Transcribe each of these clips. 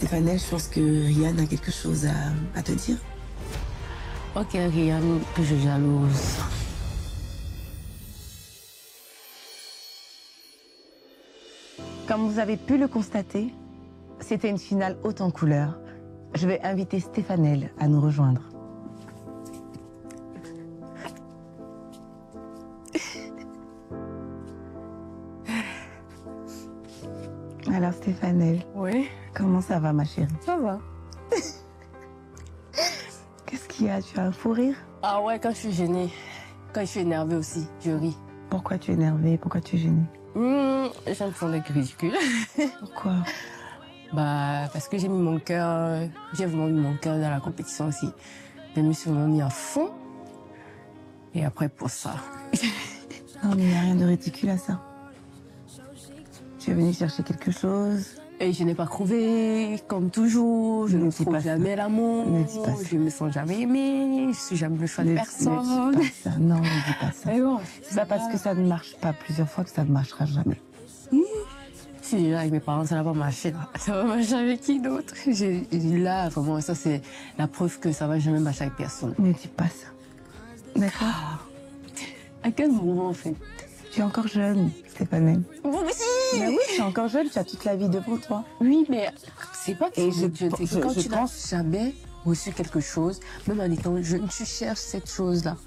Stéphane, je pense que Ryan a quelque chose à te dire. Ok, Ryan, que je jalouse. Comme vous avez pu le constater, c'était une finale haute en couleurs. Je vais inviter Stéphane à nous rejoindre. Alors Stéphane, Oui, comment ça va ma chérie? ça va. Qu'est-ce qu'il y a? Tu as un fou rire? Ah ouais, quand je suis gênée, quand je suis énervée aussi, je ris. Pourquoi tu es énervée? Pourquoi tu es gênée? J'ai l'impression d'être ridicule. Pourquoi? Bah, parce que j'ai mis mon cœur, j'ai vraiment mis mon cœur dans la compétition aussi. Je me suis vraiment mis à fond. Et après, pour ça. Non, mais il n'y a rien de ridicule à ça. Tu es venue chercher quelque chose. Et je n'ai pas trouvé, comme toujours. Je ne trouve jamais l'amour. Ne dis pas ça. Je ne me sens jamais aimée. Je suis jamais le choix de Ne personne. dis pas ça. Non, ne dis pas ça. Mais bon, C'est pas parce que ça ne marche pas plusieurs fois que ça ne marchera jamais. si déjà avec mes parents, ça n'a pas marché. Là. Ça va marcher avec qui d'autre? Là, vraiment, ça c'est la preuve que ça va jamais marcher avec personne. Ne dis pas ça. D'accord? À quel moment, en fait? Tu es encore jeune, Stéphane. Vous aussi! Mais oui, tu es encore jeune, tu as toute la vie devant toi. Oui, mais c'est pas que Et c'est jeune, c'est que quand je tu n'as jamais reçu quelque chose, même en étant jeune, tu cherches cette chose-là.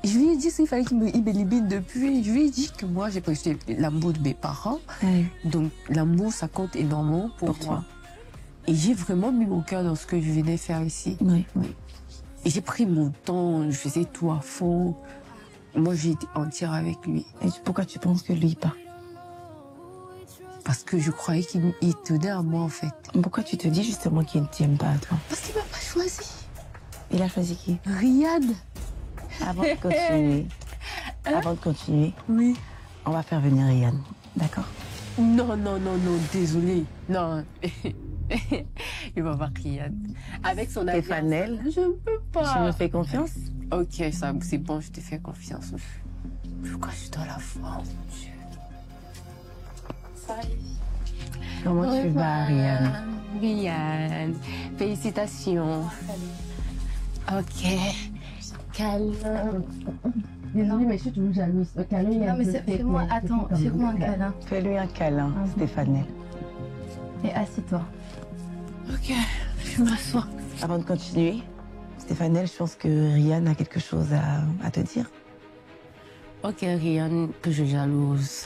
Je lui ai dit qu'il fallait qu'il me libère depuis. Je lui ai dit que moi, j'ai préféré l'amour de mes parents. Oui. Donc, l'amour, ça compte énormément pour moi. toi. Et j'ai vraiment mis mon cœur dans ce que je venais faire ici. Oui, oui. Et j'ai pris mon temps, je faisais tout à fond. Moi, j'ai été entière avec lui. Et pourquoi tu penses que lui pas? Parce que je croyais qu'il tenait à moi, en fait. Pourquoi tu te dis justement qu'il ne t'aime pas à toi? Parce qu'il m'a pas choisi. Il a choisi qui? Riyad. Avant de continuer, Oui. on va faire venir Ryan. D'accord? Non, non, non, non, désolé. Non. Il va voir Riyad. Avec son Stéphane, je ne peux pas. tu me fais confiance? Ok, ça, c'est bon, je te fais confiance. Pourquoi je dois la voir, mon Dieu? Comment tu vas, Ryan? Ryan, félicitations. Ok, calme. Désolée, mais je suis toujours jalouse. Non, mais fais-moi, attends, fais-moi un câlin. Fais-lui un câlin, Stéphane. Et assis-toi. Ok, je m'assois. Avant de continuer, Stéphane, je pense que Ryan a quelque chose à te dire. Ok, Ryan, que je jalouse.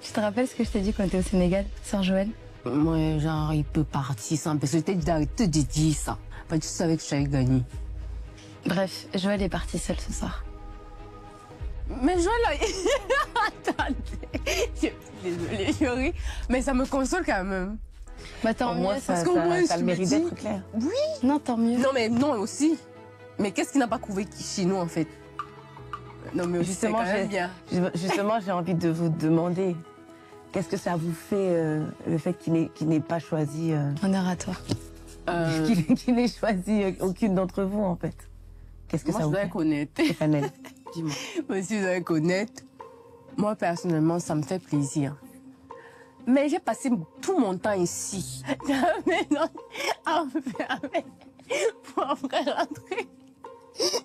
Tu te rappelles ce que je t'ai dit quand t'es au Sénégal, Sœur Joël? Moi, genre, il peut partir sans... Parce que je t'ai dit d'arrêter de dire ça. Parce que tu savais que j'avais gagné. Bref, Joël est partie seule ce soir. Mais Joël, là... Attendez. Je suis désolée, je ris. Mais ça me console quand même. Bah tant mieux, parce qu'au moins, ça je le me mérite dis... d'être clair. Oui. Non, tant mieux. Non, mais non aussi. Mais qu'est-ce qui n'a pas prouvé chez nous, en fait? Non, mais Justement, j'ai envie de vous demander, qu'est-ce que ça vous fait, le fait qu'il n'ait pas choisi... Honneur à toi. qu'il n'ait choisi aucune d'entre vous, en fait. Qu'est-ce que moi, ça vous je dois fait? être honnête. Stéphane. Dis-moi. Moi, si je dois être honnête, moi, personnellement, ça me fait plaisir. Mais j'ai passé tout mon temps ici. Mais non, enfermé pour après rentrer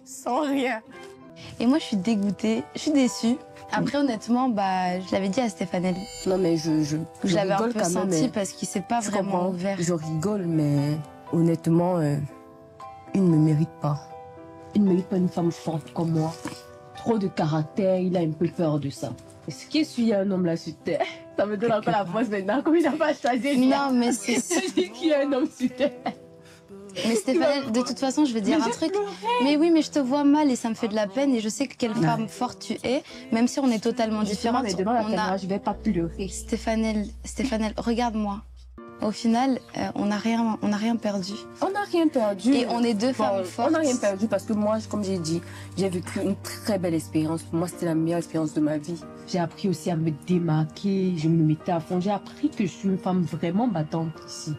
sans rien. Et moi, je suis dégoûtée, je suis déçue. Après, honnêtement, bah, je l'avais dit à Stéphane. Non, mais je l'avais un rigole peu quand même. senti Mais parce qu'il s'est pas je vraiment comprends. ouvert. Je rigole, mais honnêtement, il ne me mérite pas. Il ne mérite pas une femme forte comme moi. Trop de caractère, il a un peu peur de ça. Est-ce qu'il y a un homme là sur terre? Ça me donne encore la force maintenant, comme il n'a pas choisi. Non, mais c'est... Je dis qu'il y a un homme sur terre. Mais Stéphane, de toute façon, je vais dire un truc. Mais oui, mais je te vois mal et ça me fait de la peine et je sais que quelle femme forte tu es, même si on est totalement différentes. Mais devant la caméra, je vais pas pleurer. Stéphane, regarde-moi. Au final, on n'a rien perdu. On n'a rien perdu. Et on est deux femmes fortes. On n'a rien perdu parce que moi, comme j'ai dit, j'ai vécu une très belle expérience. Pour moi, c'était la meilleure expérience de ma vie. J'ai appris aussi à me démarquer, je me mettais à fond. J'ai appris que je suis une femme vraiment battante ici.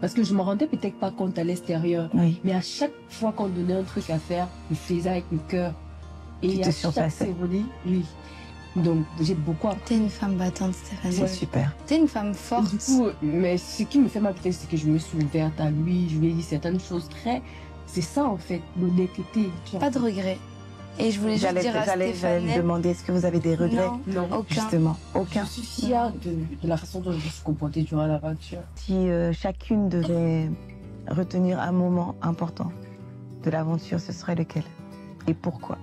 Parce que je me rendais peut-être pas compte à l'extérieur. Oui. Mais à chaque fois qu'on donnait un truc à faire, je faisais avec le cœur. Et à chaque cérémonie, oui. Donc, j'ai beaucoup appris. T'es une femme battante, Stéphanie. C'est super. T'es une femme forte. Du coup, mais ce qui me fait mal peut-être, c'est que je me suis ouverte à lui, je lui ai dit certaines choses très... C'est ça en fait, l'honnêteté. Pas de regrets. Et je voulais juste dire à J'allais Stéphanie... demander, est-ce que vous avez des regrets? Non, aucun. Justement, aucun. Je suis fière de la façon dont je me suis comportée durant l'aventure. Si chacune devait retenir un moment important de l'aventure, ce serait lequel? Et pourquoi?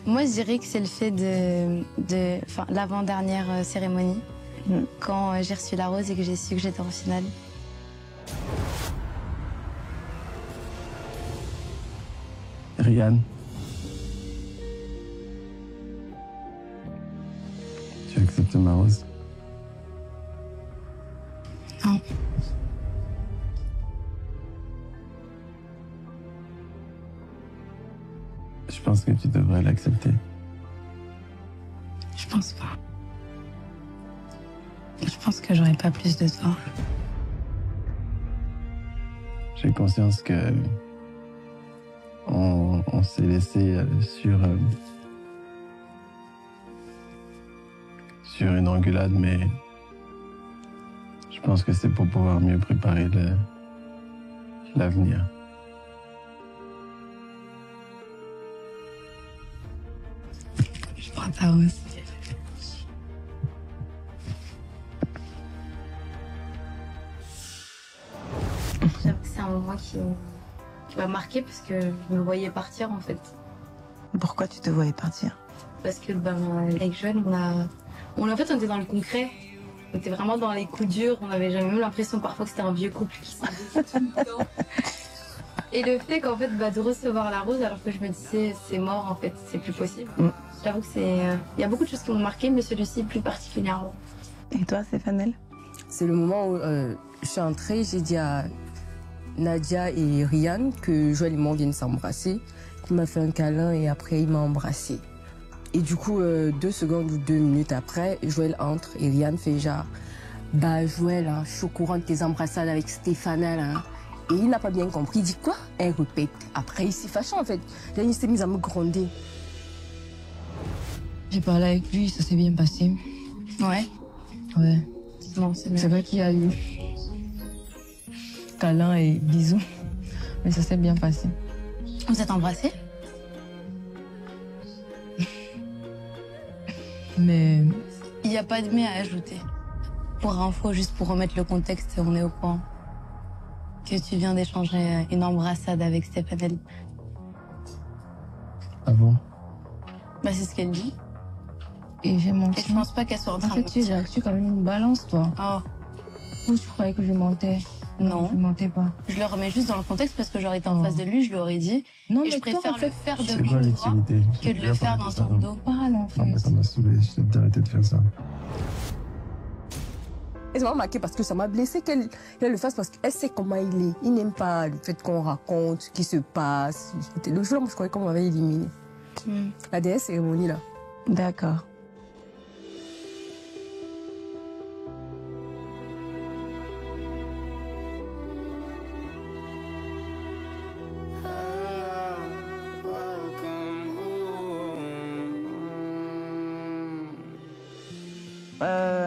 Moi, je dirais que c'est le fait de l'avant-dernière cérémonie, quand j'ai reçu la rose et que j'ai su que j'étais en finale. Rian, tu acceptes ma rose? Non. Je pense que tu devrais l'accepter. Je pense pas. Je pense que j'aurais pas plus de toi. J'ai conscience que on s'est laissé sur une engueulade, mais je pense que c'est pour pouvoir mieux préparer l'avenir. Je prends ta rose. J'avoue que c'est un moment qui m'a marqué parce que je me voyais partir en fait. Pourquoi tu te voyais partir? Parce que avec Joël, on était dans le concret. On était vraiment dans les coups durs. On avait jamais même l'impression parfois que c'était un vieux couple qui s'aimait tout le temps. Et le fait qu'en fait, de recevoir la rose alors que je me disais c'est mort en fait, c'est plus possible. J'avoue que il y a beaucoup de choses qui m'ont marqué, mais celui-ci plus particulièrement. Et toi, Stéphanie? C'est le moment où je suis entrée, j'ai dit à Nadia et Rian que Joël et moi viennent s'embrasser. Il m'a fait un câlin et après il m'a embrassé. Et du coup, 2 secondes ou 2 minutes après, Joël entre et Rian fait genre « Bah Joël, hein, je suis au courant de tes embrassades avec Stéphanie. Hein. » Et il n'a pas bien compris. Il dit quoi? Elle répète. Après, il s'est fâché en fait. Là, il s'est mis à me gronder. J'ai parlé avec lui, ça s'est bien passé. Ouais. Ouais. Bon, c'est C'est vrai qu'il y a eu câlin et bisous, mais ça s'est bien passé. Vous êtes embrassés? Mais Il n'y a pas de mais à ajouter. Pour info, juste pour remettre le contexte, on est au courant que tu viens d'échanger une embrassade avec Stéphanie. Ah bon? Bah, c'est ce qu'elle dit. et j'ai menti. Et je pense pas qu'elle soit en En train fait, de tu es comme une balance, toi. Oh, Ou tu croyais que je mentais? Non. Je mentais pas. je le remets juste dans le contexte parce que j'aurais été en face de lui, je lui aurais dit. Non, Et je mais toi, préfère en fait, le faire de C'est quoi mon droit l'utilité? que de le faire dans ton dos. parle, en Non, mais fait. ça m'a saoulé, je t'ai arrêté de faire ça. Et ça m'a marqué parce que ça m'a blessé qu'elle le fasse parce qu'elle sait comment il est. Il n'aime pas le fait qu'on raconte ce qui se passe. Le jour, moi, je croyais qu'on m'avait éliminé. La déesse cérémonie, là. D'accord.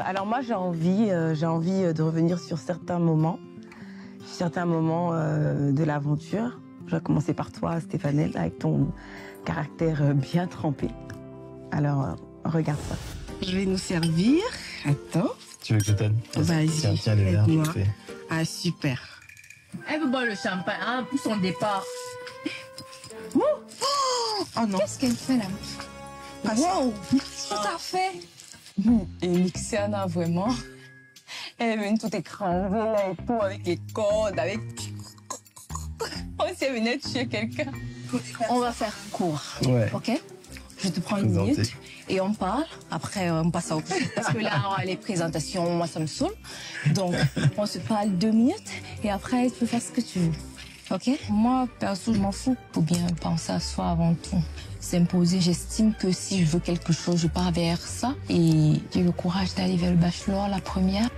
Alors moi j'ai envie de revenir sur certains moments de l'aventure. Je vais commencer par toi, Stéphanie, avec ton caractère bien trempé. Alors regarde ça. Je vais nous servir. Attends. Tu veux que je t'aide? Vas-y, Tiens le verre. aide-moi. Fais. Ah, super. Elle veut boire le champagne, hein, pour son départ. Oh non. Qu'est-ce qu'elle fait là? Wow. Qu'est-ce que t'as fait? Et Nixiana, vraiment, elle est venue tout écrasée là et tout, avec les cordes, avec... Comme si elle venait tuer quelqu'un. On va faire court, Ouais. ok? Je te prends une Présenter. minute et on parle. Après, on passe à autre chose. Parce que là, les présentations, moi, ça me saoule. Donc, on se parle 2 minutes et après, tu peux faire ce que tu veux. OK? Moi, perso, je m'en fous. Faut bien penser à soi avant tout. S'imposer, j'estime que si je veux quelque chose, je pars vers ça. Et j'ai le courage d'aller vers le bachelor, la première.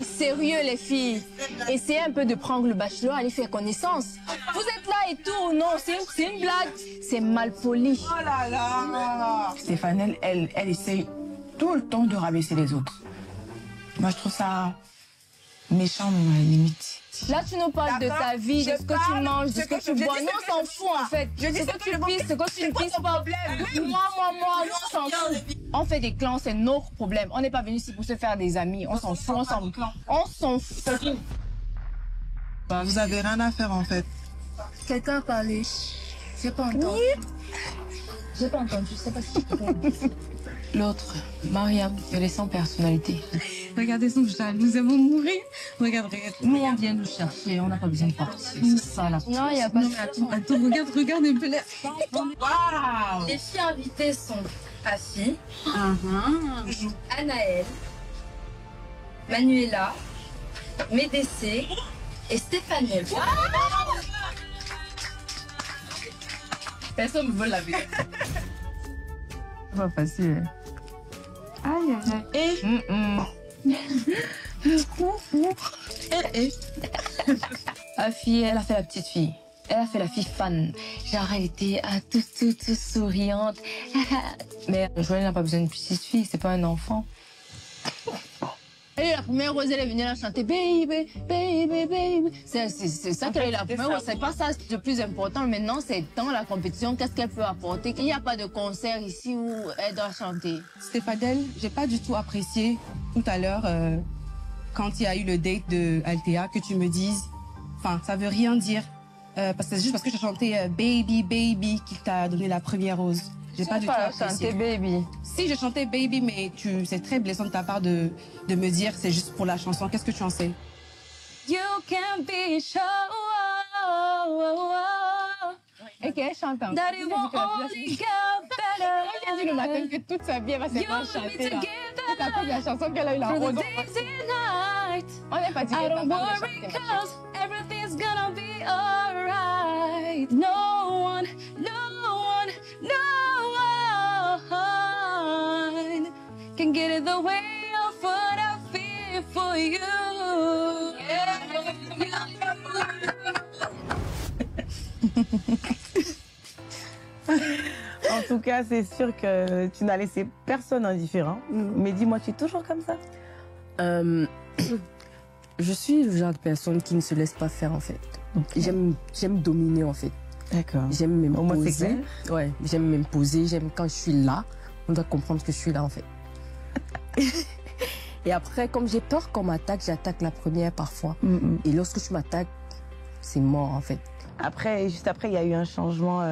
Sérieux, les filles. Essayez un peu de prendre le bachelor, allez faire connaissance. Vous êtes là et tout, non, c'est une blague. C'est mal poli. Oh là là. Stéphane, elle essaye tout le temps de rabaisser les autres. Moi, je trouve ça méchant, mais à la limite. Là, tu nous parles de ta vie, de ce que tu manges, de ce que tu bois. Nous, on s'en fout, en fait. Je dis ce que tu pisses, ce que tu ne pisses pas. Moi, on s'en fout. On fait des clans, c'est notre problème. On n'est pas venu ici pour se faire des amis. On s'en fout, on s'en fout. Bah, vous avez rien à faire, en fait. Quelqu'un a parlé. J'ai pas entendu. J'ai pas entendu, je sais pas si tu peux. L'autre, Mariam, elle est sans personnalité. Regardez son jaloux, elle va mourir. Regarde. Nous, on vient nous chercher, on n'a pas besoin de partir. C'est ça, là. Non, il n'y a pas de... Attends, regarde un peu là. Waouh. Les filles invitées sont Afi, Anaël, Manuela, Médécé et Stéphane. Personne ne veut la vie. Pas facile. Aïe, aïe, Afi, elle a fait la petite fille. Elle a fait la fille fan. Genre, elle était tout souriante. Mais Joël n'a pas besoin d'une petite fille, c'est pas un enfant. Elle est la première rose, elle est venue là chanter baby, baby, baby. C'est ça qu'elle est la première rose. C'est pas ça le plus important. Maintenant, c'est dans la compétition, qu'est-ce qu'elle peut apporter. Il n'y a pas de concert ici où elle doit chanter. Stéphane, j'ai pas du tout apprécié tout à l'heure quand il y a eu le date de Althea que tu me dises. Enfin, ça veut rien dire. Parce que c'est juste parce que j'ai chanté Baby, Baby qu'il t'a donné la première rose. J'ai pas du tout apprécié. Chanter baby. Si, j'ai chanté Baby, mais c'est très blessant de ta part de me dire c'est juste pour la chanson. Qu'est-ce que tu en sais? You can be sure. Et qu'elle chante encore. That it won't only get better. Elle a dit le matin que toute sa vie, elle va se faire chanter. C'est à cause de la chanson qu'elle a eu la rose. On n'est pas dit qu'elle est capable de chanter. Everything's gonna be alright. No one can get in the way of what I feel for you. En tout cas, c'est sûr que tu n'as laissé personne indifférent. Mais dis-moi, tu es toujours comme ça? Je suis le genre de personne qui ne se laisse pas faire, en fait. Okay. J'aime dominer, en fait. D'accord. J'aime m'imposer. Au moins, c'est clair. Ouais, j'aime m'imposer. J'aime quand je suis là, on doit comprendre que je suis là, en fait. Et après, comme j'ai peur qu'on m'attaque, j'attaque la première parfois. Et lorsque tu m'attaques, c'est mort, en fait. Après, juste après, il y a eu un changement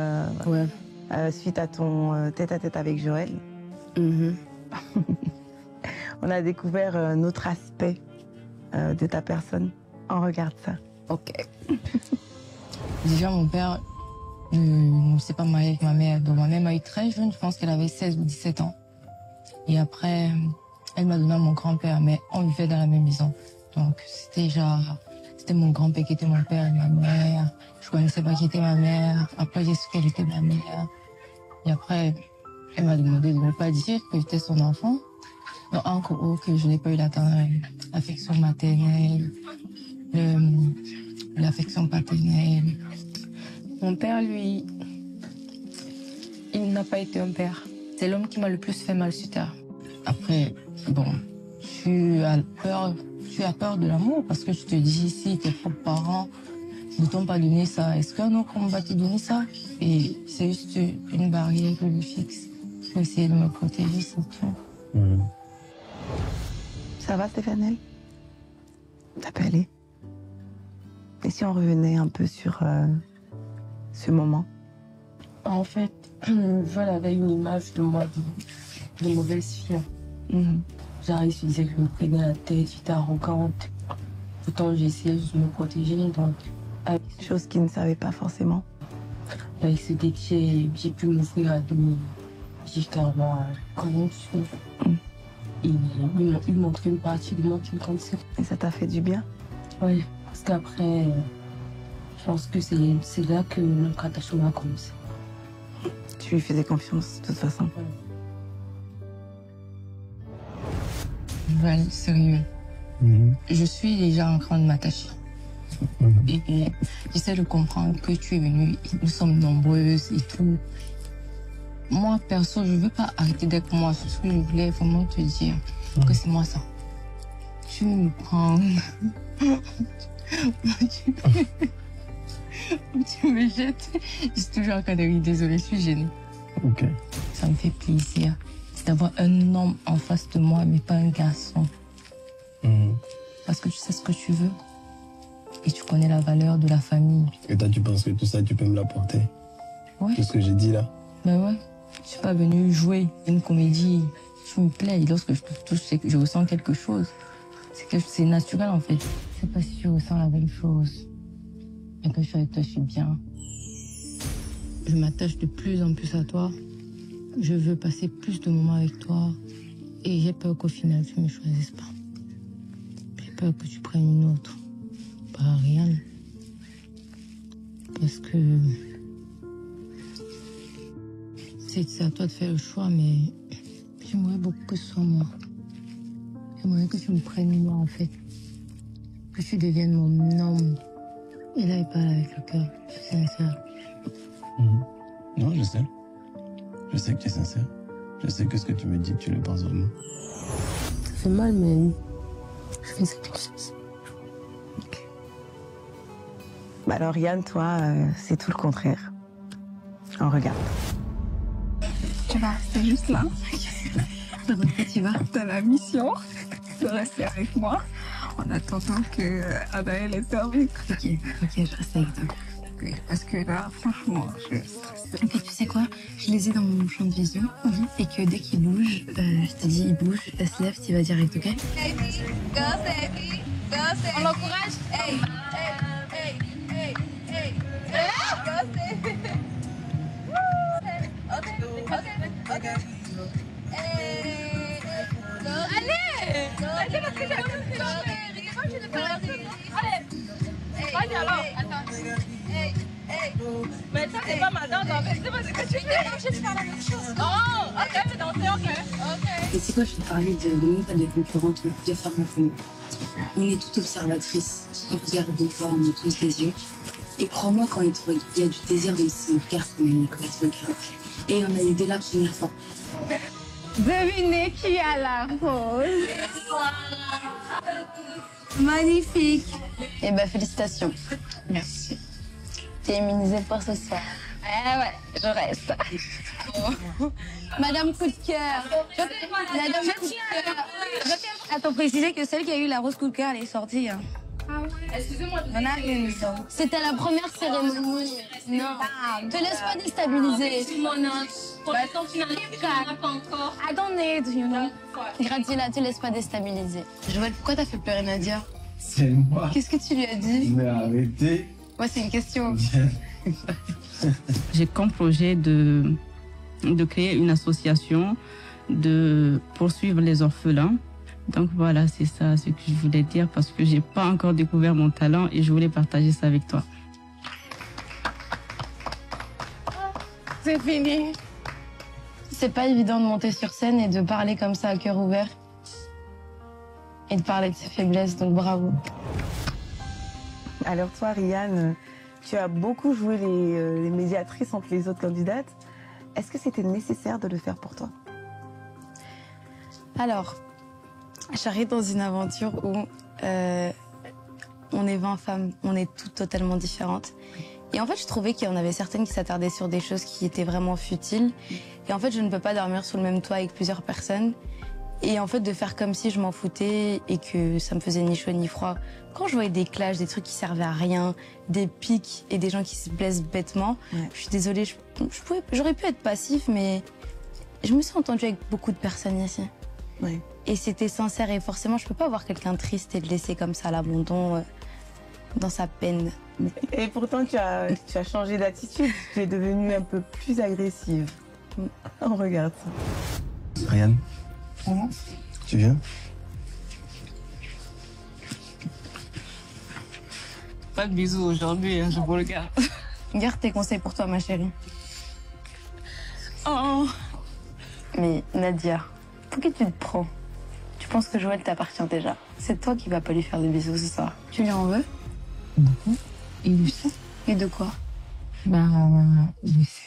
suite à ton tête-à-tête avec Joël. On a découvert un autre aspect de ta personne. On regarde ça. Ok. Déjà, mon père ne s'est pas marié avec ma mère. Donc, ma mère m'a eu très jeune, je pense qu'elle avait 16 ou 17 ans. Et après, elle m'a donné à mon grand-père, mais on vivait dans la même maison. Donc, c'était mon grand-père qui était mon père et ma mère. Je connaissais pas qui était ma mère. Après, j'ai su qu'elle était ma mère. Et après, elle m'a demandé de ne pas dire que j'étais son enfant. Donc, encore que je n'ai pas eu l'affection maternelle, l'affection paternelle. Mon père, lui, il n'a pas été un père. C'est l'homme qui m'a le plus fait mal sur terre. Après, bon, tu as peur de l'amour parce que tu te dis, si tes propres parents ne t'ont pas donné ça, est-ce qu'un autre homme va te donner ça? Et c'est juste une barrière que je fixe pour essayer de me protéger, c'est tout. Ça va, Stéphane? Ça peut aller. Et si on revenait un peu sur ce moment? En fait, Joël avait une image de moi de mauvaise fille. Genre, il se disait que je me prenais la tête, j'étais arrogante. Pourtant, j'ai essayé de me protéger. Donc, chose qu'il ne savait pas forcément. Avec ce défi, j'ai pu m'ouvrir à lui. J'ai carrément comment tu fais. Et il montrait une partie de moi qui me connaissait. Et ça t'a fait du bien? Oui, parce qu'après, je pense que c'est là que notre attachement a commencé. Tu lui faisais confiance, de toute façon. Joël, sérieux. Je suis déjà en train de m'attacher. Et j'essaie de comprendre que tu es venue, nous sommes nombreuses et tout. Moi, perso, je ne veux pas arrêter d'être moi. Ce que je voulais vraiment te dire, que c'est moi ça. Tu me prends... tu me jettes. Je suis toujours en train de rire, désolée, je suis gênée. Ok. Ça me fait plaisir d'avoir un homme en face de moi, mais pas un garçon. Parce que tu sais ce que tu veux. Et tu connais la valeur de la famille. Et toi, tu penses que tout ça, tu peux me l'apporter? Ouais. Tout ce que j'ai dit là? Ben ouais. Je suis pas venue jouer une comédie. Tu me plais. Et lorsque je te touche, c'est que je ressens quelque chose. C'est naturel en fait. Je sais pas si tu ressens la même chose. Et que je suis avec toi, je suis bien. Je m'attache de plus en plus à toi. Je veux passer plus de moments avec toi. Et j'ai peur qu'au final, tu ne me choisisses pas. J'ai peur que tu prennes une autre. Pas Ariane. Parce que... c'est à toi de faire le choix, mais... j'aimerais beaucoup que ce soit moi. J'aimerais que tu me prennes moi, en fait. Que tu deviennes mon homme. Et là, il parle avec le cœur. Je suis sincère. Non, je sais. Je sais que tu es sincère. Je sais que ce que tu me dis, tu le penses vraiment. Ça fait mal, mais je fais quelque chose. Ok. Bah alors Yann, toi, c'est tout le contraire. On regarde. Tu vas rester juste là. Tu vas. T'as la mission de rester avec moi en attendant que Anaël est servie. Ok, je reste avec toi. Parce que là, franchement, je stresse. Ok, tu sais quoi? Je les ai dans mon champ de vision. Et que dès qu'ils bougent, je te dis, ils bougent, elle se lève, tu vas direct, ok? On l'encourage. Allez, alors, attends. Mais ça, c'est pas ma danse, en fait. C'est pas ce que tu fais. Je vais faire la même chose. Oh, ok, c'est dansé, ok. Et c'est quoi, je te parlais de nous, pas de concurrentes, mais de femmes en famille. On est toutes observatrices. On regarde des fois, on a tous les yeux. Et crois-moi, quand il y a du désir de se faire, c'est complètement grave. Et on a eu dès la première fois. Devinez qui a la rose. Magnifique. Eh ben, félicitations. Merci. T'es immunisée pour ce soir. Eh ouais, je reste. Madame coup de cœur. Madame coup de cœur. Je tiens à te préciser que celle qui a eu la rose coup de cœur, elle est sortie. Hein. Ah ouais? Excusez-moi. On a une. C'était la première cérémonie. Non. Te laisse pas déstabiliser. Pour l'instant, tu n'arrives pas encore. I don't need, you know. Gratila, te laisse pas déstabiliser. Joël, pourquoi t'as fait pleurer Nadia? C'est moi. Qu'est-ce que tu lui as dit? Mais arrêtez. Ouais, c'est une question. J'ai comme projet de créer une association de poursuivre les orphelins. Donc voilà, c'est ça ce que je voulais dire parce que j'ai pas encore découvert mon talent et je voulais partager ça avec toi. C'est fini. C'est pas évident de monter sur scène et de parler comme ça à cœur ouvert. Et de parler de ses faiblesses, donc bravo. Alors toi, Rianne, tu as beaucoup joué les médiatrices entre les autres candidates. Est-ce que c'était nécessaire de le faire pour toi? Alors, j'arrive dans une aventure où on est 20 femmes, on est toutes totalement différentes. Et en fait, je trouvais qu'il y en avait certaines qui s'attardaient sur des choses qui étaient vraiment futiles. Et en fait, je ne peux pas dormir sous le même toit avec plusieurs personnes. Et en fait, de faire comme si je m'en foutais et que ça me faisait ni chaud ni froid. Quand je voyais des clashs, des trucs qui servaient à rien, des pics et des gens qui se blessent bêtement, je suis désolée, j'aurais pu être passif, mais je me suis entendue avec beaucoup de personnes ici. Ouais. Et c'était sincère et forcément, je peux pas voir quelqu'un triste et le laisser comme ça à l'abandon dans sa peine. Et pourtant, tu as changé d'attitude. Tu es devenue un peu plus agressive. On regarde ça. Rianne, tu viens? Pas de bisous aujourd'hui, je vous regarde. Garde tes conseils pour toi, ma chérie. Oh. Mais Nadia, pour qui tu te prends? Tu penses que Joël t'appartient déjà. C'est toi qui vas pas lui faire des bisous ce soir. Tu lui en veux? Beaucoup. Et lui sait. Et de quoi? Bah, il sait.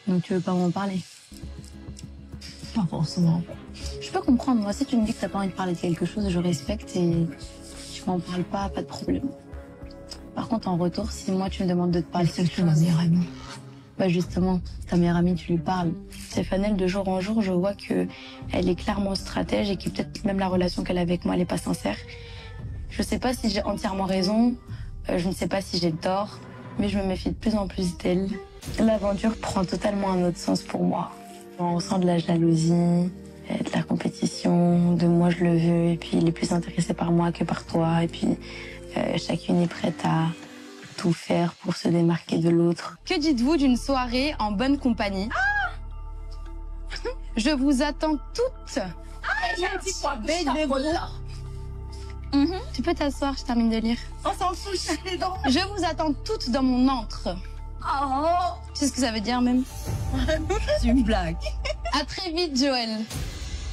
Donc tu veux pas m'en parler? Pas forcément. Je peux comprendre. Moi, si tu me dis que t'as pas envie de parler de quelque chose, je respecte et tu m'en parles pas de problème. Par contre, en retour, si moi tu me demandes de te parler de quelque chose... ma meilleure amie. Bah justement, ta meilleure amie, tu lui parles. Stéphane, de jour en jour, je vois que elle est clairement stratège et que peut-être même la relation qu'elle a avec moi, elle est pas sincère. Je sais pas si j'ai entièrement raison, je ne sais pas si j'ai tort, mais je me méfie de plus en plus d'elle. L'aventure prend totalement un autre sens pour moi. On ressent de la jalousie, de la compétition, de moi je le veux, et puis il est plus intéressé par moi que par toi, et puis chacune est prête à tout faire pour se démarquer de l'autre. Que dites-vous d'une soirée en bonne compagnie? Je vous attends toutes. Tu peux t'asseoir, je termine de lire. On s'en fout, je les dents. Je vous attends toutes dans mon antre. Oh. Tu sais ce que ça veut dire même? C'est une blague. À très vite, Joël.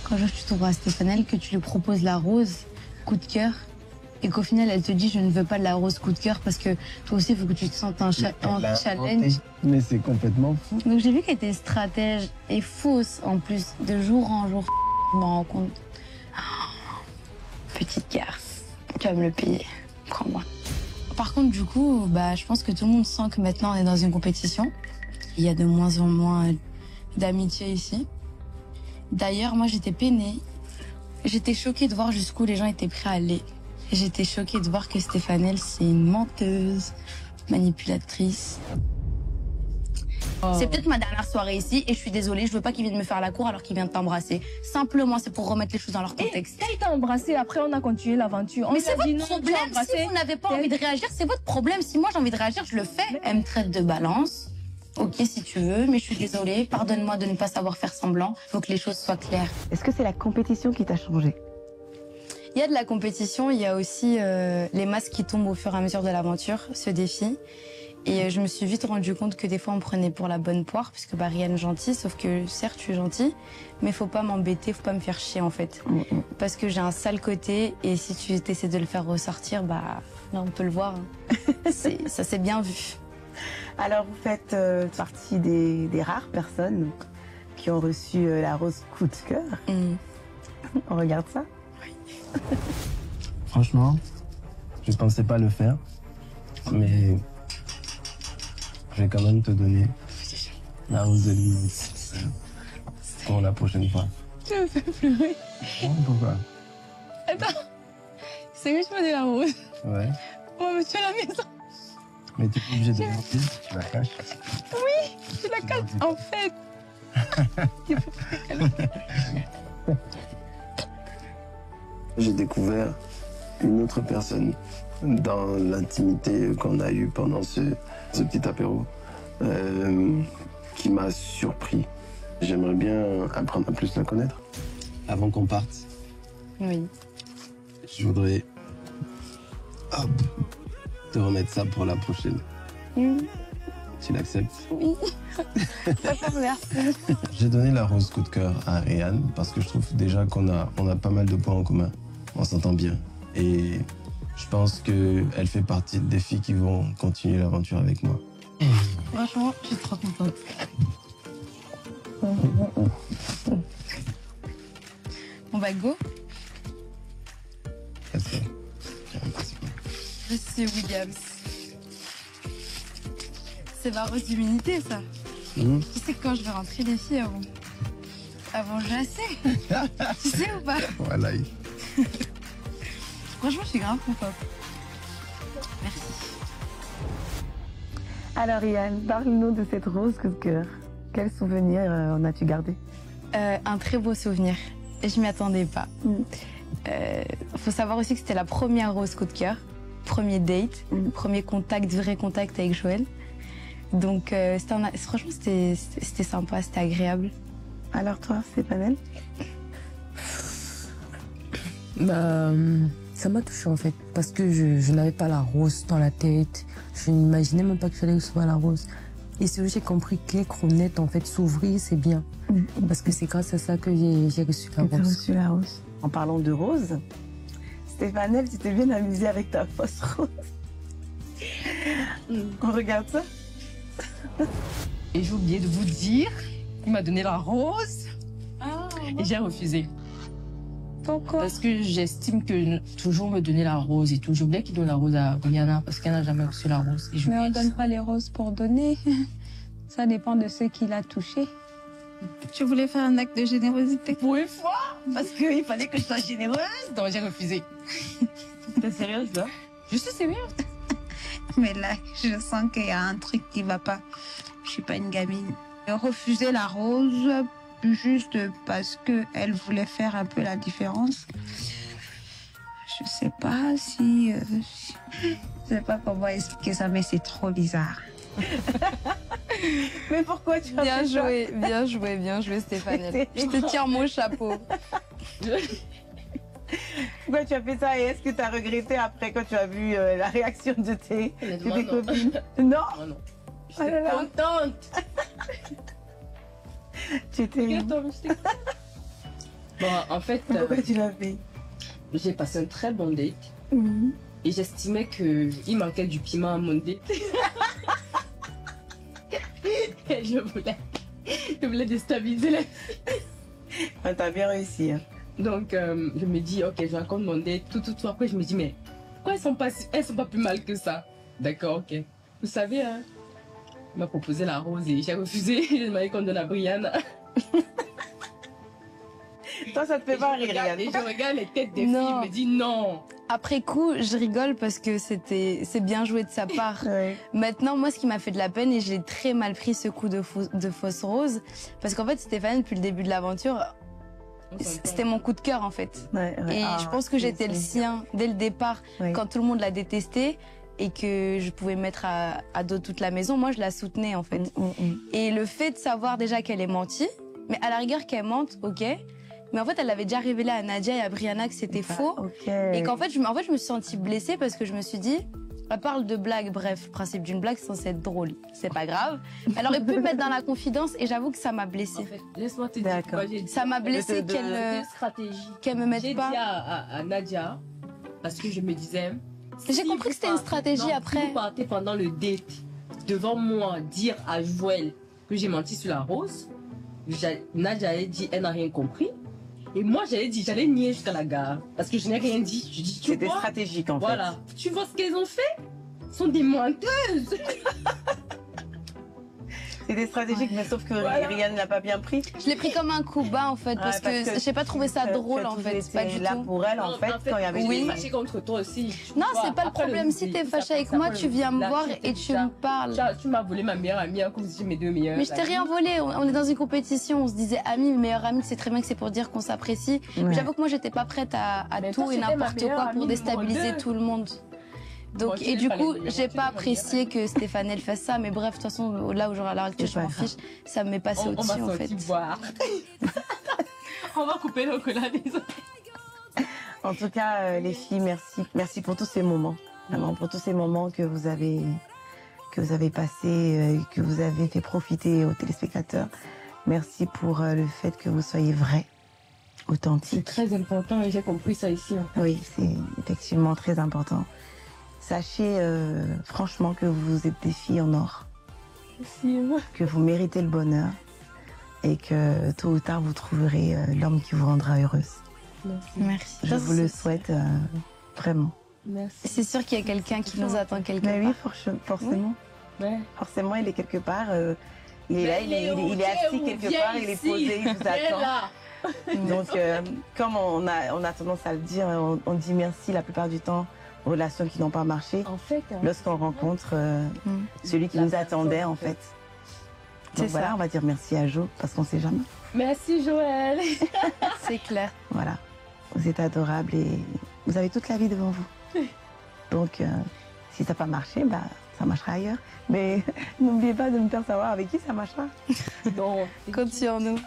Quand tu trouveras Stéphane, que tu lui proposes la rose, coup de cœur, et qu'au final elle te dit je ne veux pas de la rose coup de cœur parce que toi aussi il faut que tu te sentes en challenge. Mais c'est complètement fou. Donc j'ai vu qu'elle était stratège et fausse en plus, de jour en jour. Je me rends compte. Oh, petite garce, tu vas me le payer, prends-moi. Par contre du coup, je pense que tout le monde sent que maintenant on est dans une compétition. Il y a de moins en moins d'amitié ici. D'ailleurs moi j'étais peinée. J'étais choquée de voir jusqu'où les gens étaient prêts à aller. J'étais choquée de voir que Stéphane, c'est une menteuse, manipulatrice. Oh. C'est peut-être ma dernière soirée ici et je suis désolée, je veux pas qu'il vienne me faire la cour alors qu'il vient de t'embrasser. Simplement, c'est pour remettre les choses dans leur contexte. Et il t'a embrassé, après on a continué l'aventure. Mais c'est votre problème, si vous n'avez pas envie de réagir, c'est votre problème. Si moi j'ai envie de réagir, je le fais. Elle me traite de balance. Ok si tu veux, mais je suis désolée, pardonne-moi de ne pas savoir faire semblant. Faut que les choses soient claires. Est-ce que c'est la compétition qui t'a changé? Il y a de la compétition, il y a aussi les masques qui tombent au fur et à mesure de l'aventure, ce défi. Et je me suis vite rendu compte que des fois on me prenait pour la bonne poire, puisque Rianne gentille, sauf que certes je suis gentille, mais faut pas m'embêter, faut pas me faire chier en fait. Parce que j'ai un sale côté et si tu essaies de le faire ressortir, là on peut le voir. Hein. Ça s'est bien vu. Alors vous faites partie des rares personnes qui ont reçu la rose coup de cœur. On regarde ça? Franchement, je pensais pas le faire, mais je vais quand même te donner la rose de l'immense pour la prochaine fois. Tu me fais pleurer. Pourquoi? Attends, c'est que tu me dis la rose. Ouais. Oh, monsieur à la maison. Mais tu es obligé de mentir, tu la caches. Oui, je la cache. En fait. J'ai découvert une autre personne dans l'intimité qu'on a eue pendant ce petit apéro qui m'a surpris. J'aimerais bien apprendre à plus la connaître. Avant qu'on parte, Oui. je voudrais te remettre ça pour la prochaine. Tu l'acceptes? Oui. Merci. J'ai donné la rose coup de cœur à Rianne parce que je trouve déjà qu'on a pas mal de points en commun. On s'entend bien. Et je pense qu'elle fait partie des filles qui vont continuer l'aventure avec moi. Franchement, je suis trop contente. On va go. Monsieur Williams. C'est ma rose d'humilité, ça. Tu sais que quand je vais rentrer, les filles, avant jasser. Tu sais ou pas? Voilà. Franchement, je suis grave contente. Merci. Alors Yann, parle-nous de cette rose coup de cœur. Quel souvenir en as-tu gardé? Un très beau souvenir. Je m'y attendais pas. Faut savoir aussi que c'était la première rose coup de cœur. Premier date, premier contact, vrai contact avec Joël. Donc franchement, c'était sympa, c'était agréable. Alors toi, Stéphane? Ça m'a touchée en fait, parce que je n'avais pas la rose dans la tête. Je n'imaginais même pas qu'il fallait recevoir la rose. Et c'est où j'ai compris que les crevettes en fait s'ouvrir, c'est bien. Parce que c'est grâce à ça que j'ai reçu la Tu as rose. reçu la rose. En parlant de rose, Stéphane, tu t'es bien amusée avec ta fausse rose. On regarde ça. Et j'ai oublié de vous dire, il m'a donné la rose et j'ai refusé. Pourquoi? Parce que j'estime que toujours me donner la rose et tout. Je voulais qu'il donne la rose à Brianna parce qu'elle n'a jamais reçu la rose. Et je Mais lui ai on dit, donne pas les roses pour donner. Ça dépend de ceux qui l'a touché. Tu voulais faire un acte de générosité. pour une fois, parce qu'il fallait que je sois généreuse, donc j'ai refusé. T'es sérieuse là? Je suis sérieuse. Mais là, je sens qu'il y a un truc qui va pas. Je suis pas une gamine. J'ai refusé la rose juste parce que elle voulait faire un peu la différence. Je sais pas si... je sais pas comment expliquer ça, mais c'est trop bizarre. Mais pourquoi tu as Bien fait ça? joué, bien joué Stéphane. Je te tire mon chapeau. Pourquoi tu as fait ça et est-ce que tu as regretté après quand tu as vu la réaction de tes Honnêtement, copines? Non. Oh non. Oh là là. Contente. Tu étais... Bon, en fait, Pourquoi tu l'as fait? j'ai passé un très bon date Mhm. et j'estimais qu'il manquait du piment à mon date. Et je voulais déstabiliser la... Ah, t'as bien réussi. Hein. Donc, je me dis, ok, je raconte mon date, tout. Après, je me dis, mais pourquoi elles sont pas plus mal que ça? D'accord, ok. Vous savez, hein, il m'a proposé la rose et j'ai refusé. Il m'a dit qu'on donne à Brianna. Toi, ça te fait pas rire, Et Yann. je regarde les têtes des Non. filles, je me dis, non. Après coup, je rigole parce que c'est bien joué de sa part. Ouais. Maintenant, moi, ce qui m'a fait de la peine, et j'ai très mal pris ce coup de fausse rose, parce qu'en fait, Stéphane, depuis le début de l'aventure, c'était mon coup de cœur, en fait. Ouais, ouais. Et Ah, je pense que j'étais le c'est- sien dès le départ, Ouais. quand tout le monde l'a détesté et que je pouvais mettre à dos toute la maison. Moi, je la soutenais, en fait. Et le fait de savoir déjà qu'elle est mentie, mais à la rigueur qu'elle mente, ok. Mais en fait, elle avait déjà révélé à Nadia et à Brianna que c'était faux. Ok. Et qu'en fait, je me suis sentie blessée parce que je me suis dit, elle parle de blague, bref, le principe d'une blague, c'est censé être drôle. C'est pas grave. Elle aurait pu me mettre dans la confidence et j'avoue que ça m'a En blessée. fait, laisse-moi te dire D'accord. pourquoi j'ai dit. Ça m'a blessée de- qu'elle Une stratégie. me mette J'ai pas. dit à Nadia, parce que je me disais... J'ai si compris que vous c'était une partez- stratégie non, après. Si vous partez pendant le date, devant moi, dire à Joël que j'ai menti sur la rose, Nadia allait dire, elle n'a rien compris. Et moi, j'allais nier jusqu'à la gare. Parce que je n'ai rien dit. Je dis, tu C'était vois, stratégique, en fait. voilà. Tu vois ce qu'elles ont fait? Elles sont des menteuses. C'était stratégique, mais sauf que Ryan l'a pas bien pris. Je l'ai pris comme un coup bas en fait, parce que j'ai pas trouvé ça drôle en fait. Pas du là tout. pour elle, en fait, quand il y avait oui. Je suis fâchée contre toi aussi. Tu Non, vois, c'est pas le après problème. Si t'es fâché avec moi, tu viens me voir et tu me parles. Tu m'as volé ma meilleure amie, comme si mes deux meilleures. Mais je t'ai rien volé. On est dans une compétition. On se disait amis, meilleurs amis. C'est très bien que c'est pour dire qu'on s'apprécie. Mais Ouais. j'avoue que moi, j'étais pas prête à Mais tout toi, et c'était ma n'importe meilleure quoi amie pour déstabiliser numéro deux. tout le monde. Moi, Donc, tu et n'es du pas coup, les meilleurs, j'ai tu pas n'es pas apprécié que Stéphane elle fasse ça. Mais bref, de toute façon, là où à l'heure actuelle, je C'est m'en pas grave. fiche. Ça me met passé On va au-dessus en fait. sortir boire. On va couper le cola des autres. En tout cas, les filles, merci. Merci pour tous ces moments. Vraiment, pour tous ces moments que vous avez passés, que vous avez fait profiter aux téléspectateurs. Merci pour le fait que vous soyez vrais, C'est authentiques. très important et j'ai compris ça ici. Oui, c'est effectivement très important. Sachez franchement que vous êtes des filles en or, que vous méritez le bonheur et que tôt ou tard vous trouverez l'homme qui vous rendra heureuse. Merci. Je vous le souhaite vraiment. Merci. C'est sûr qu'il y a quelqu'un qui nous attend quelque Mais part. oui, forcément. Ouais. Forcément, il est quelque part. Il est là, il est assis quelque part, il est posé, il vous attend. Donc, comme on a tendance à le dire, on dit merci la plupart du temps aux relations qui n'ont pas marché. En fait, Lorsqu'on rencontre celui qui nous attendait, en fait. C'est Donc voilà, ça. on va dire merci à Jo, parce qu'on ne sait jamais. merci Joël. C'est clair. Voilà, vous êtes adorables et vous avez toute la vie devant vous. Donc, si ça n'a pas marché, bah, ça marchera ailleurs. Mais n'oubliez pas de me faire savoir avec qui ça marchera. Non. Compte sur nous.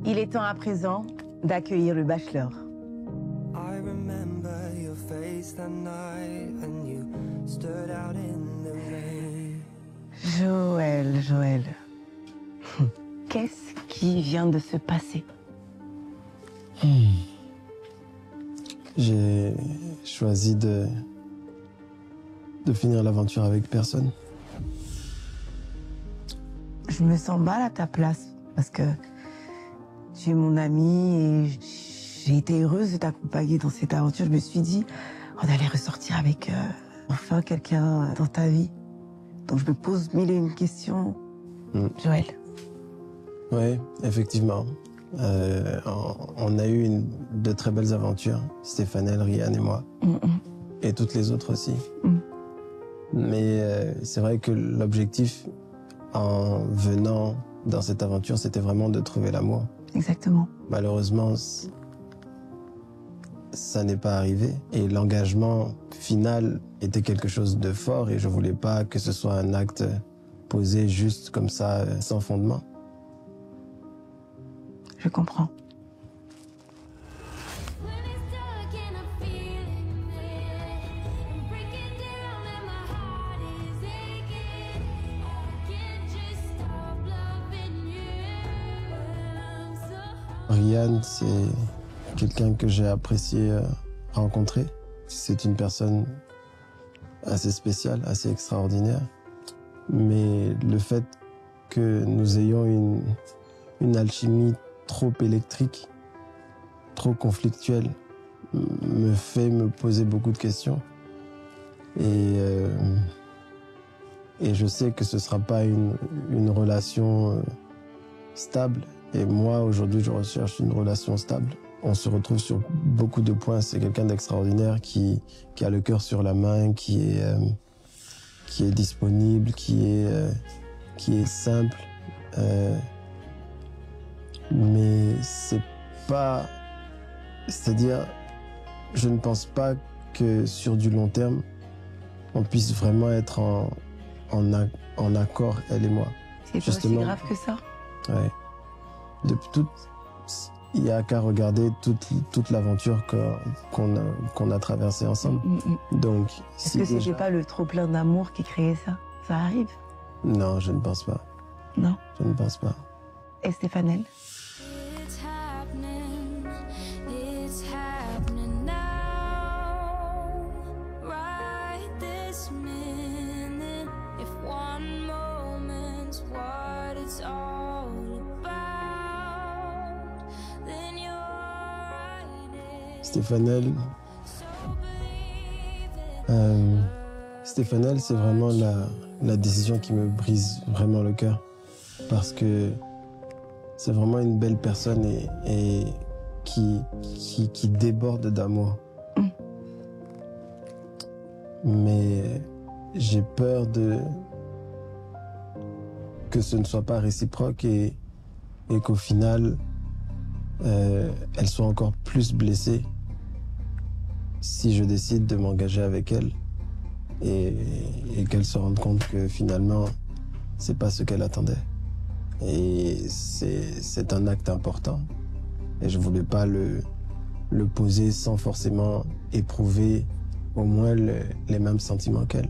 Il est temps à présent d'accueillir le bachelor. I remember your face that night and you stood out in the rain. Joël. Qu'est-ce qui vient de se passer? J'ai choisi de finir l'aventure avec personne. Je me sens mal à ta place parce que tu es mon amie et j'ai été heureuse de t'accompagner dans cette aventure. Je me suis dit, on allait ressortir avec enfin quelqu'un dans ta vie. Donc je me pose mille et une questions. Joël. Oui, effectivement. On a eu de très belles aventures, Stéphanelle, Ryan et moi. Et toutes les autres aussi. Mais c'est vrai que l'objectif en venant dans cette aventure, c'était vraiment de trouver l'amour. Exactement. Malheureusement, ça n'est pas arrivé. Et l'engagement final était quelque chose de fort et je voulais pas que ce soit un acte posé juste comme ça, sans fondement. Je comprends. Ryan, c'est quelqu'un que j'ai apprécié rencontrer. C'est une personne assez spéciale, assez extraordinaire. Mais le fait que nous ayons une alchimie trop électrique, trop conflictuelle, me fait me poser beaucoup de questions. Et je sais que ce ne sera pas une relation stable. Et moi, aujourd'hui, je recherche une relation stable. On se retrouve sur beaucoup de points. C'est quelqu'un d'extraordinaire qui a le cœur sur la main, qui est disponible, qui est simple. Mais c'est pas... C'est-à-dire, je ne pense pas que sur du long terme, on puisse vraiment être en accord, elle et moi. C'est pas aussi grave que ça? Ouais. Il n'y a qu'à regarder toute l'aventure qu'on a traversée ensemble. Donc, est-ce que c'était pas le trop-plein d'amour qui créait ça? Ça arrive? Non, je ne pense pas. Non? Je ne pense pas. Et Stéphanelle? Stéphanelle, c'est vraiment la décision qui me brise vraiment le cœur. Parce que c'est vraiment une belle personne et qui déborde d'amour. Mais j'ai peur que ce ne soit pas réciproque et qu'au final, elle soit encore plus blessée si je décide de m'engager avec elle et qu'elle se rende compte que finalement, c'est pas ce qu'elle attendait. Et c'est un acte important. Et je voulais pas le poser sans forcément éprouver au moins les mêmes sentiments qu'elle.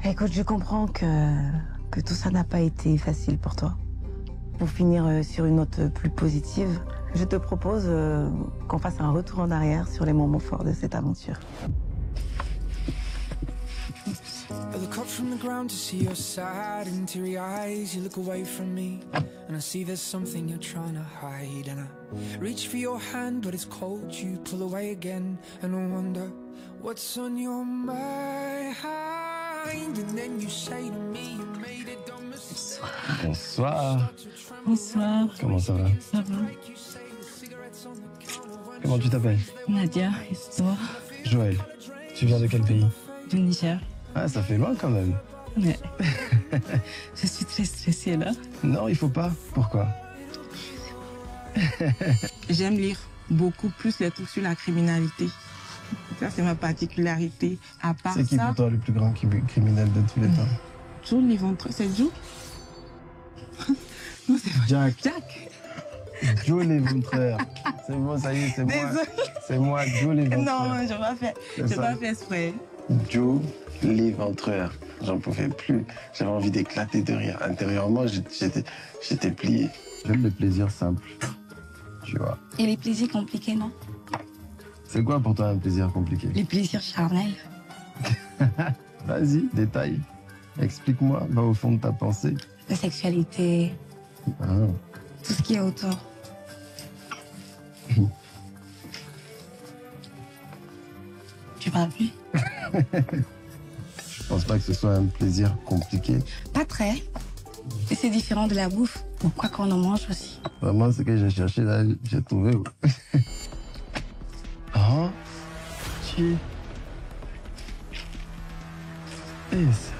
Écoute, je comprends que tout ça n'a pas été facile pour toi. Pour finir sur une note plus positive, je te propose qu'on fasse un retour en arrière sur les moments forts de cette aventure. I look up from the ground to see your sad and teary eyes. You look away from me and I see there's something you're trying to hide. And I reach for your hand but it's cold. You pull away again and I wonder what's on your mind. And then you say to me you made a dumb mistake. Bonsoir. Bonsoir. Comment ça va? Ça va? Comment tu t'appelles? Nadia, et toi? Joël. Tu viens de quel pays? Du Niger. Ah, ça fait loin quand même. Ouais. Je suis très stressée là. Non, il faut pas. Pourquoi? J'aime lire beaucoup plus les trucs sur la criminalité. Ça, c'est ma particularité. À part ça... C'est qui pour toi le plus grand criminel de tous les temps? Joe Léventreur. C'est Joe? Non, c'est pas Jack. Joe Léventreur. C'est bon, ça y est, c'est moi. C'est moi, Joe Léventreur. Non, je n'ai pas fait exprès. Joe Léventreur. J'en pouvais plus. J'avais envie d'éclater de rire. Intérieurement, j'étais plié. J'aime les plaisirs simples, tu vois. Et les plaisirs compliqués, non? C'est quoi pour toi un plaisir compliqué? Les plaisirs charnels. Vas-y, détaille. Explique-moi, va au fond de ta pensée. La sexualité. Ah. Tout ce qui est autour. Tu parles plus? Je pense pas que ce soit un plaisir compliqué. Pas très. Et c'est différent de la bouffe. Pourquoi qu'on en mange aussi? Vraiment, ce que j'ai cherché là, j'ai trouvé. Ah, tu... Yes.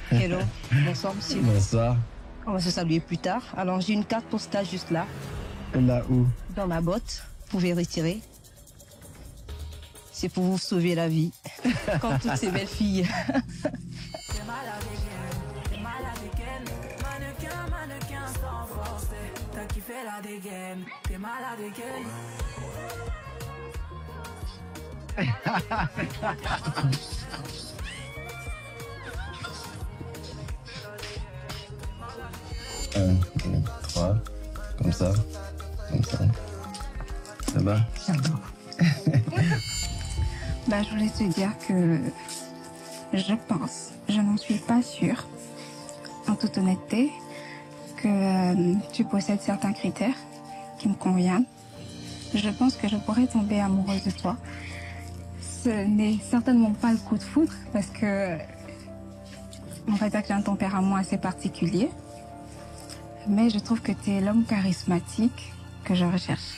Hello, bonsoir monsieur. Bonsoir. On va se saluer plus tard. Alors j'ai une carte postale juste là. Là où? Dans ma botte. Vous pouvez retirer. C'est pour vous sauver la vie. Comme toutes ces belles filles. Un, deux, trois, comme ça, ça va? J'adore. Bah, je voulais te dire que je pense, je n'en suis pas sûre, en toute honnêteté, que tu possèdes certains critères qui me conviennent. Je pense que je pourrais tomber amoureuse de toi. Ce n'est certainement pas le coup de foudre parce que on va dire que j'ai un tempérament assez particulier. Mais je trouve que tu es l'homme charismatique que je recherche.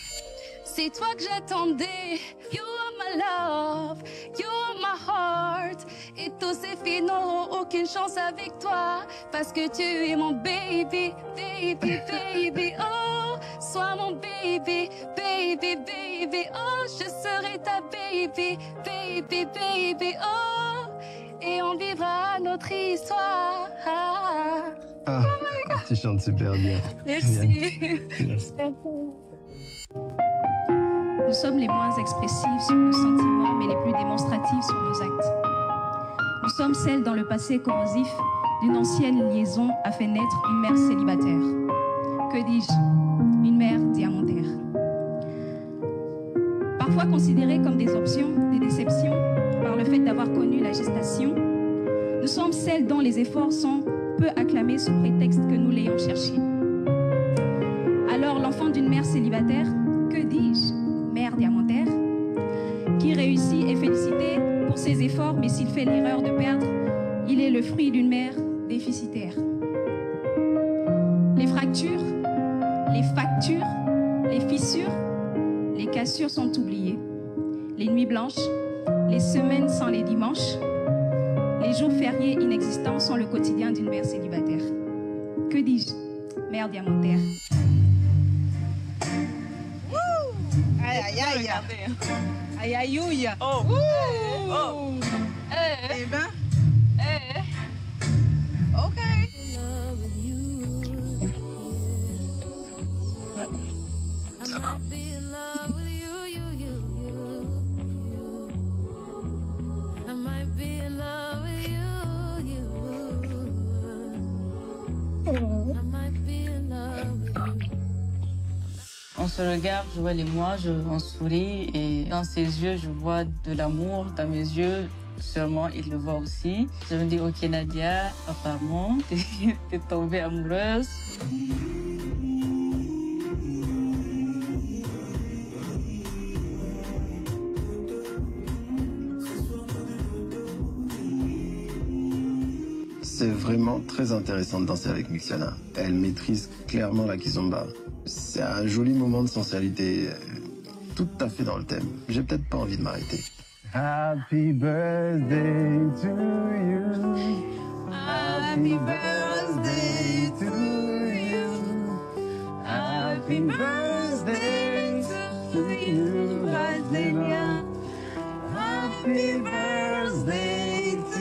C'est toi que j'attendais. You are my love, you are my heart. Et tous ces filles n'auront aucune chance avec toi. Parce que tu es mon baby, baby, baby. Oh, sois mon baby, baby, baby. Oh, je serai ta baby, baby, baby. Oh, et on vivra notre histoire. Ah, tu chantes super bien. Merci. Merci. Nous sommes les moins expressives sur nos sentiments, mais les plus démonstratives sur nos actes. Nous sommes celles dans le passé corrosif d'une ancienne liaison a fait naître une mère célibataire. Que dis-je? Une mère diamantaire. Parfois considérées comme des options, des déceptions, par le fait d'avoir connu la gestation, nous sommes celles dont les efforts sont peu acclamés sous prétexte que nous l'ayons cherché. Alors l'enfant d'une mère célibataire, que dis-je? Mère diamantaire, qui réussit est félicité pour ses efforts, mais s'il fait l'erreur de perdre, il est le fruit d'une mère déficitaire. Les fractures, les factures, les fissures, les cassures sont oubliées. Les nuits blanches, les semaines sans les dimanches, les jours fériés inexistants sont le quotidien d'une mère célibataire. Que dis-je? Mère diamantaire. Aïe, aïe, aïe. Aïe, aïe, aïe. Oh. Oh. Eh ben. OK. On se regarde, je vois les moi, on sourit et dans ses yeux, je vois de l'amour. Dans mes yeux, sûrement, il le voit aussi. Je me dis, ok Nadia, apparemment, t'es tombée amoureuse. C'est vraiment très intéressant de danser avec Mixiana. Elle maîtrise clairement la kizomba. C'est un joli moment de sensualité, tout à fait dans le thème. J'ai peut-être pas envie de m'arrêter. Happy birthday to you. Happy birthday to you. Happy birthday to you. Happy birthday to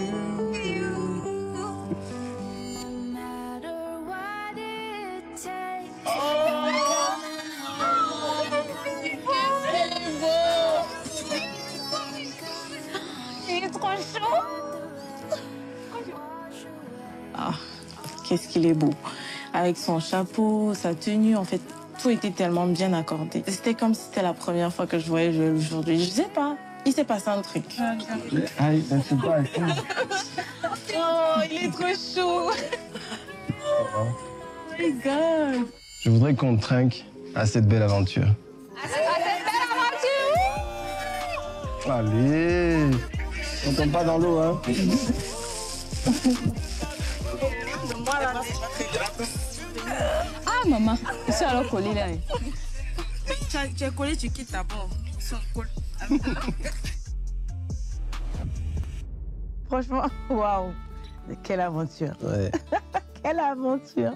you. qu'est-ce qu'il est beau. Avec son chapeau, sa tenue, en fait, tout était tellement bien accordé. C'était comme si c'était la première fois que je voyais Joël aujourd'hui. Je sais pas, il s'est passé un truc. Aïe, ça se passe. Oh, il est trop chaud. Oh my God. Je voudrais qu'on trinque à cette belle aventure. Allez, on tombe pas dans l'eau, hein. Ah, maman, je suis alors collée là. Tu es collé, tu quittes d'abord. Franchement, waouh. Quelle aventure. Ouais. Quelle aventure.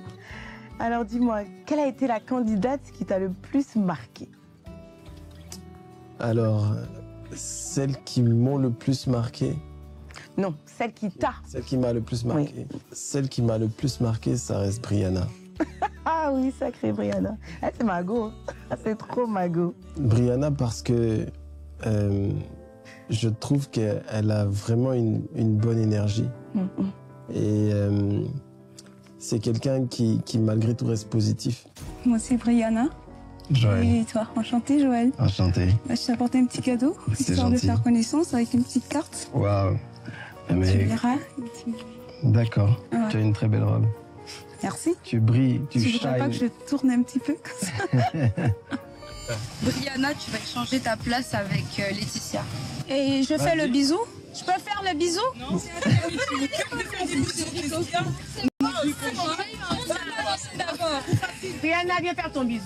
Alors dis-moi, quelle a été la candidate qui t'a le plus marqué? Alors, celles qui m'ont le plus marqué. Non, celle qui t'a. Celle qui m'a le plus marqué. Oui. Celle qui m'a le plus marqué, ça reste Brianna. Ah oui, sacrée Brianna. Ah, c'est Mago. Ah, c'est trop Mago. Brianna parce que je trouve qu'elle a vraiment une bonne énergie. Et c'est quelqu'un qui malgré tout reste positif. Moi c'est Brianna. Joël. Et toi, enchantée Joël. Enchanté. Je t'ai apporté un petit cadeau, C'est histoire gentil. de faire connaissance avec une petite carte. Waouh. Tu verras. D'accord. Ouais. Tu as une très belle robe. Merci. Tu brilles, tu Tu voudrais pas que shines. je tourne un petit peu comme ça? Brianna, tu vas échanger ta place avec Laetitia. Et je fais le bisou? Je peux faire le bisou? Non. Brianna, viens faire ton bisou.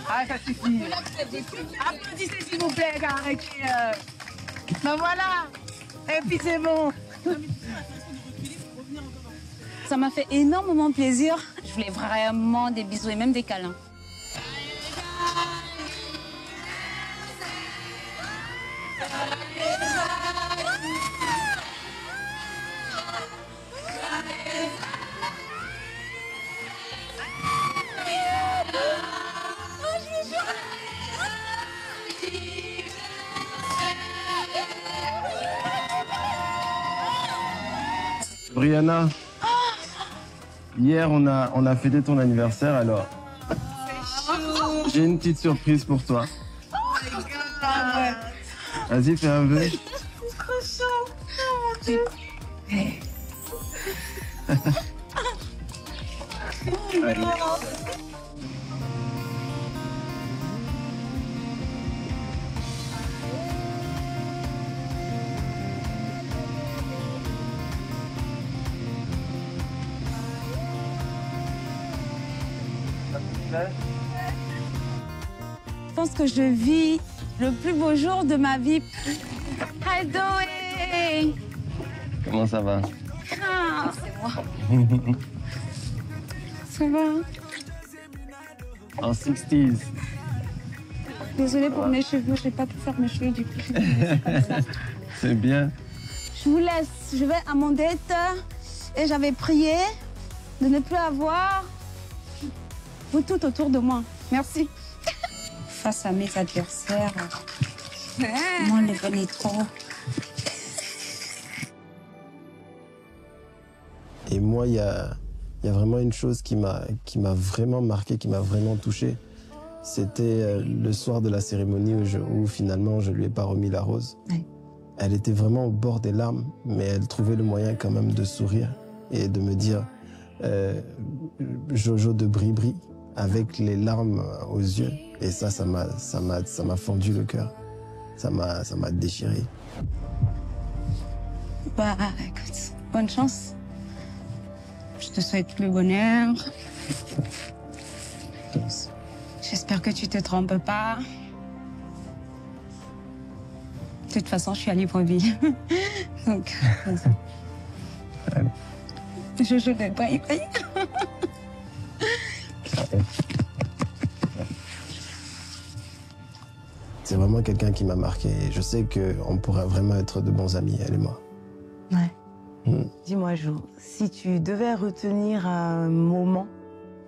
Ah, ça suffit. Applaudissez s'il vous plaît, car ben voilà. Et puis c'est bon. Ça m'a fait énormément plaisir. Je voulais vraiment des bisous et même des câlins. Brianna, hier on a fêté ton anniversaire, alors j'ai une petite surprise pour toi. Vas-y, fais un vœu. Trop chaud. Oh mon Dieu. Je pense que je vis le plus beau jour de ma vie. Hi, Zoé. Comment ça va? Ah, c'est moi. Ça va? En 60s. Désolée pour mes cheveux, je n'ai pas pu faire mes cheveux du coup. C'est bien. Je vous laisse, je vais à mon date et j'avais prié de ne plus avoir vous tout autour de moi. Merci. Face à mes adversaires, moi les connais trop. Et moi, il y a vraiment une chose qui m'a vraiment marqué, qui m'a vraiment touché. C'était le soir de la cérémonie où finalement je lui ai pas remis la rose. Oui. Elle était vraiment au bord des larmes, mais elle trouvait le moyen quand même de sourire et de me dire Jojo de Bri-Bri avec les larmes aux yeux. Et ça m'a fendu le cœur. Ça m'a déchiré. Bah écoute, bonne chance. Je te souhaite le bonheur. J'espère que tu te trompes pas. De toute façon, je suis à Libreville. Donc, je joue de Bri-Bri. C'est vraiment quelqu'un qui m'a marqué. Et je sais qu'on pourra vraiment être de bons amis, elle et moi. Ouais. Dis-moi, Jo, si tu devais retenir un moment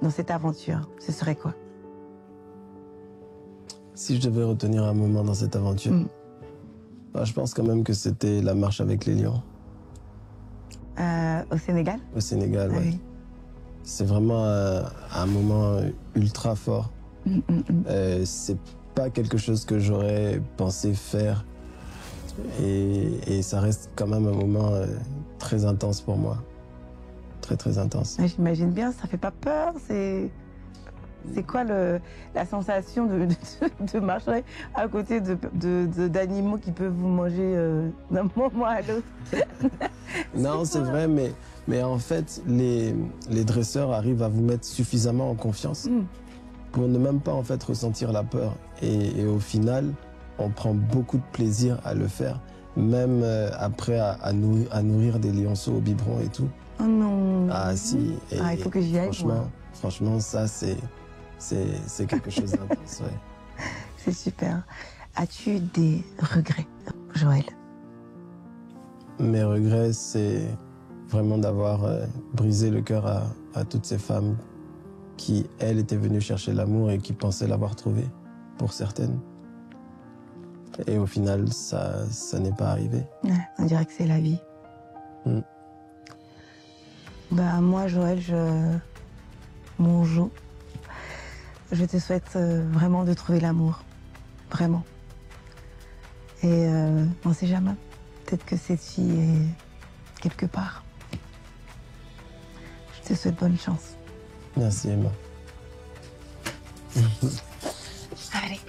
dans cette aventure, ce serait quoi? Si je devais retenir un moment dans cette aventure, bah, je pense quand même que c'était la marche avec les lions. Au Sénégal? Au Sénégal, Ah ouais. oui. c'est vraiment un moment ultra fort. C'est pas quelque chose que j'aurais pensé faire. Et ça reste quand même un moment très intense pour moi. Très, très intense. J'imagine bien, ça fait pas peur. C'est quoi la sensation de marcher à côté d'animaux qui peuvent vous manger d'un moment à l'autre? Non, c'est vrai, mais en fait, les dresseurs arrivent à vous mettre suffisamment en confiance pour ne même pas en fait ressentir la peur. Et au final, on prend beaucoup de plaisir à le faire, même après à nourrir des lionceaux au biberon et tout. Oh non. Ah si. Il faut que j'y aille. Franchement, ça c'est quelque chose d'intense. Ouais. C'est super. As-tu des regrets, Joël? Mes regrets, c'est vraiment d'avoir brisé le cœur à toutes ces femmes qui, elles, étaient venues chercher l'amour et qui pensaient l'avoir trouvé, pour certaines. Et au final, ça n'est pas arrivé. Ouais, on dirait que c'est la vie. Bah, moi, Joël, mon Jo, je te souhaite vraiment de trouver l'amour. Vraiment. Et on ne sait jamais. Peut-être que cette fille est quelque part. Je te souhaite bonne chance. Merci, Emma. Allez.